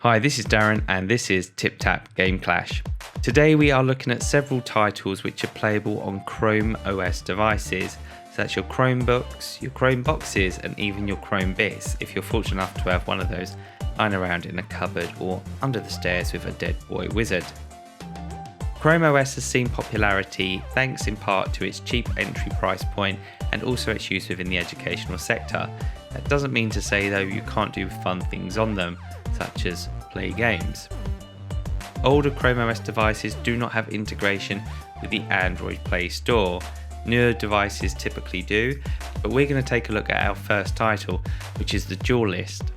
Hi, this is Darren and this is Tip Tap Game Clash. Today we are looking at several titles which are playable on Chrome OS devices. So that's your Chromebooks, your Chromeboxes and even your Chromebits if you're fortunate enough to have one of those lying around in a cupboard or under the stairs with a dead boy wizard. Chrome OS has seen popularity thanks in part to its cheap entry price point and also its use within the educational sector. That doesn't mean to say though you can't do fun things on them, such as play games. Older Chrome OS devices do not have integration with the Android Play Store. Newer devices typically do, but we're going to take a look at our first title, which is the Duelist.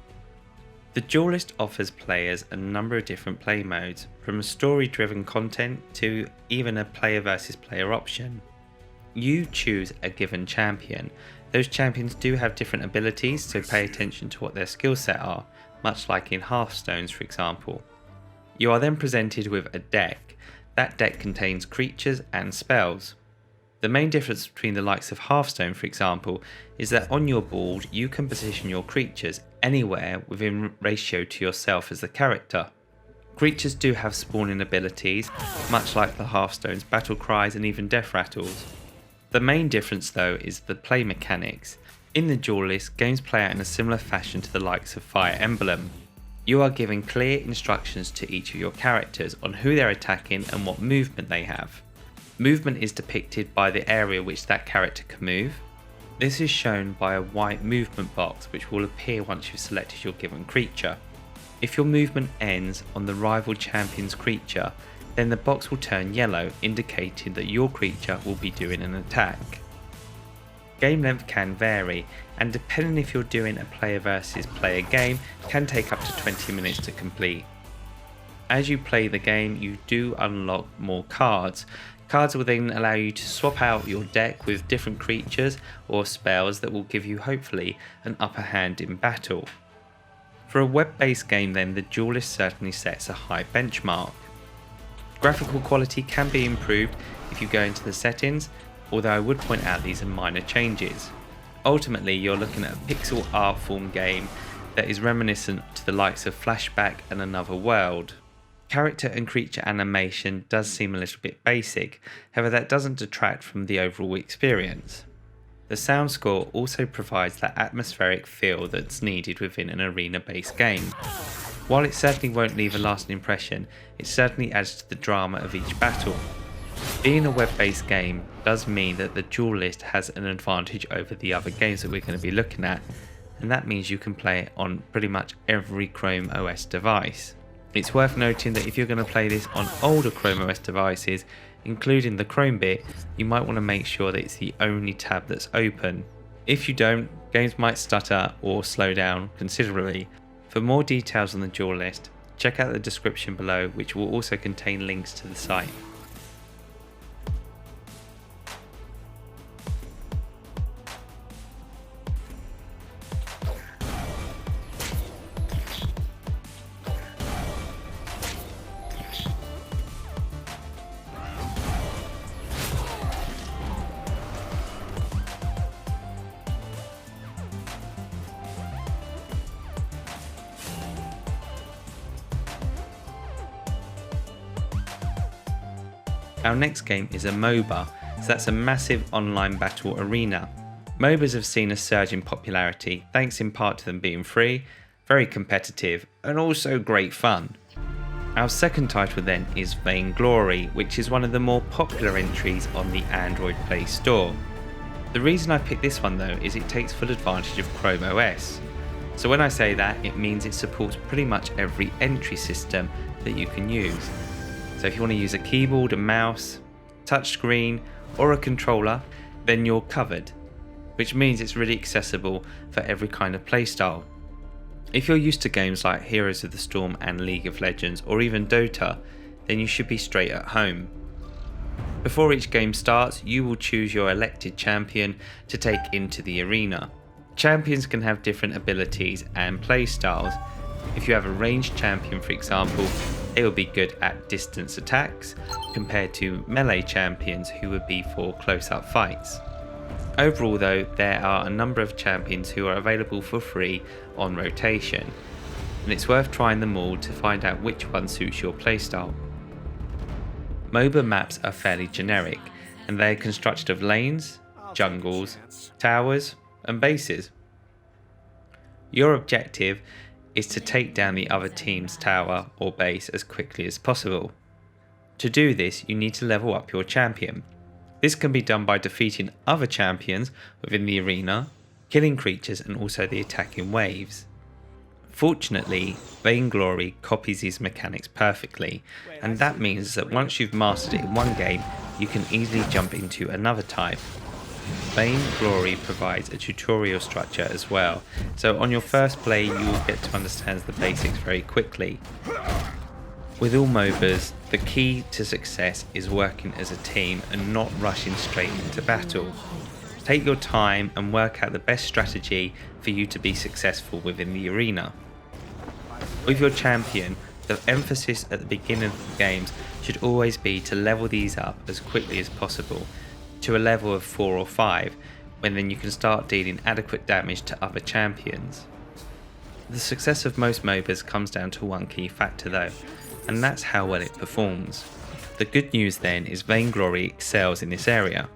The Duelist offers players a number of different play modes, from story-driven content to even a player versus player option. You choose a given champion. Those champions do have different abilities, so pay attention to what their skill set are, much like in Hearthstones for example. You are then presented with a deck. That deck contains creatures and spells. The main difference between the likes of Hearthstone for example is that on your board you can position your creatures anywhere within ratio to yourself as the character. Creatures do have spawning abilities, much like the Hearthstone's battle cries and even death rattles. The main difference though is the play mechanics. In the Duelist, games play out in a similar fashion to the likes of Fire Emblem. You are given clear instructions to each of your characters on who they're attacking and what movement they have. Movement is depicted by the area which that character can move. This is shown by a white movement box which will appear once you've selected your given creature. If your movement ends on the rival champion's creature, then the box will turn yellow, indicating that your creature will be doing an attack. Game length can vary, and depending if you're doing a player versus player game, can take up to 20 minutes to complete. As you play the game, you do unlock more cards. Cards will then allow you to swap out your deck with different creatures or spells that will give you hopefully an upper hand in battle. For a web-based game then, the Duelist certainly sets a high benchmark. Graphical quality can be improved if you go into the settings, although I would point out these are minor changes. Ultimately you're looking at a pixel art form game that is reminiscent to the likes of Flashback and Another World. Character and creature animation does seem a little bit basic, however that doesn't detract from the overall experience. The sound score also provides that atmospheric feel that's needed within an arena-based game. While it certainly won't leave a lasting impression, it certainly adds to the drama of each battle. Being a web-based game does mean that the Duelist has an advantage over the other games that we're going to be looking at, and that means you can play it on pretty much every Chrome OS device. It's worth noting that if you're going to play this on older Chrome OS devices, including the Chromebit, you might want to make sure that it's the only tab that's open. If you don't, games might stutter or slow down considerably. For more details on the Duelist, check out the description below, which will also contain links to the site. Our next game is a MOBA, so that's a massive online battle arena. MOBAs have seen a surge in popularity thanks in part to them being free, very competitive and also great fun. Our second title then is Vainglory, which is one of the more popular entries on the Android Play Store. The reason I picked this one though is it takes full advantage of Chrome OS. So when I say that, it means it supports pretty much every entry system that you can use. So if you want to use a keyboard, a mouse, touchscreen or a controller, then you're covered, which means it's really accessible for every kind of playstyle. If you're used to games like Heroes of the Storm and League of Legends or even Dota, then you should be straight at home. Before each game starts, you will choose your elected champion to take into the arena. Champions can have different abilities and playstyles. If you have a ranged champion for example, they will be good at distance attacks compared to melee champions who would be for close-up fights. Overall though, there are a number of champions who are available for free on rotation. and it's worth trying them all to find out which one suits your playstyle. MOBA maps are fairly generic, and they are constructed of lanes, jungles, towers, and bases. Your objective is to take down the other team's tower or base as quickly as possible. To do this, you need to level up your champion. This can be done by defeating other champions within the arena, killing creatures, and also the attacking waves. Fortunately, Vainglory copies these mechanics perfectly, and that means that once you've mastered it in one game, you can easily jump into another type. Vainglory provides a tutorial structure as well, so on your first play you will get to understand the basics very quickly. With all MOBAs, the key to success is working as a team and not rushing straight into battle. Take your time and work out the best strategy for you to be successful within the arena. With your champion, the emphasis at the beginning of the games should always be to level these up as quickly as possible to a level of 4 or 5, when then you can start dealing adequate damage to other champions. The success of most MOBAs comes down to one key factor though, and that's how well it performs. The good news then is Vainglory excels in this area.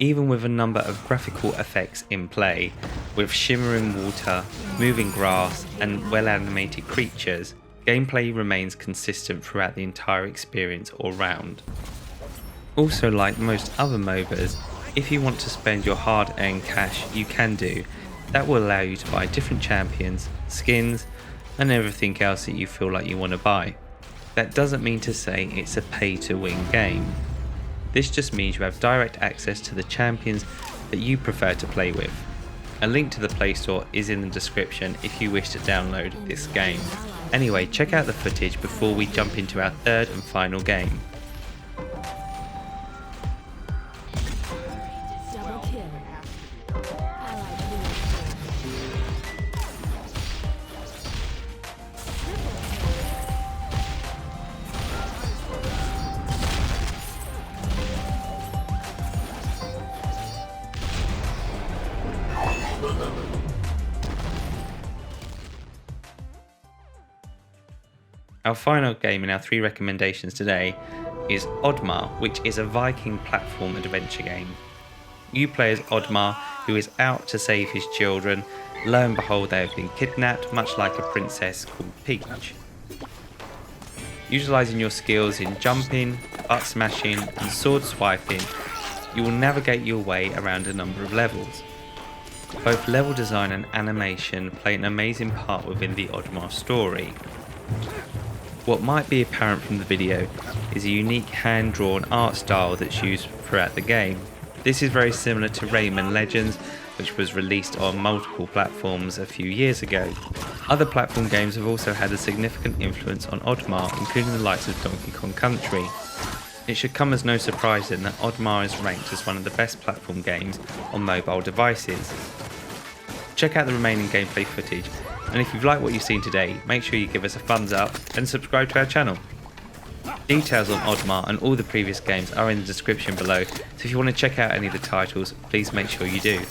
Even with a number of graphical effects in play, with shimmering water, moving grass and well animated creatures, gameplay remains consistent throughout the entire experience all round. Also, like most other MOBAs, if you want to spend your hard-earned cash, you can do. That will allow you to buy different champions, skins and everything else that you feel like you want to buy. That doesn't mean to say it's a pay-to-win game. This just means you have direct access to the champions that you prefer to play with. A link to the Play Store is in the description if you wish to download this game. Anyway, check out the footage before we jump into our third and final game. Our final game in our 3 recommendations today is Oddmar, which is a Viking platform adventure game. You play as Oddmar, who is out to save his children. Lo and behold, they have been kidnapped, much like a princess called Peach. Utilising your skills in jumping, butt smashing and sword swiping, you will navigate your way around a number of levels. Both level design and animation play an amazing part within the Oddmar story. What might be apparent from the video is a unique hand-drawn art style that's used throughout the game. This is very similar to Rayman Legends, which was released on multiple platforms a few years ago. Other platform games have also had a significant influence on Oddmar, including the likes of Donkey Kong Country. It should come as no surprise then that Oddmar is ranked as one of the best platform games on mobile devices. Check out the remaining gameplay footage, and if you've liked what you've seen today, make sure you give us a thumbs up and subscribe to our channel. Details on Oddmar and all the previous games are in the description below, so if you want to check out any of the titles, please make sure you do.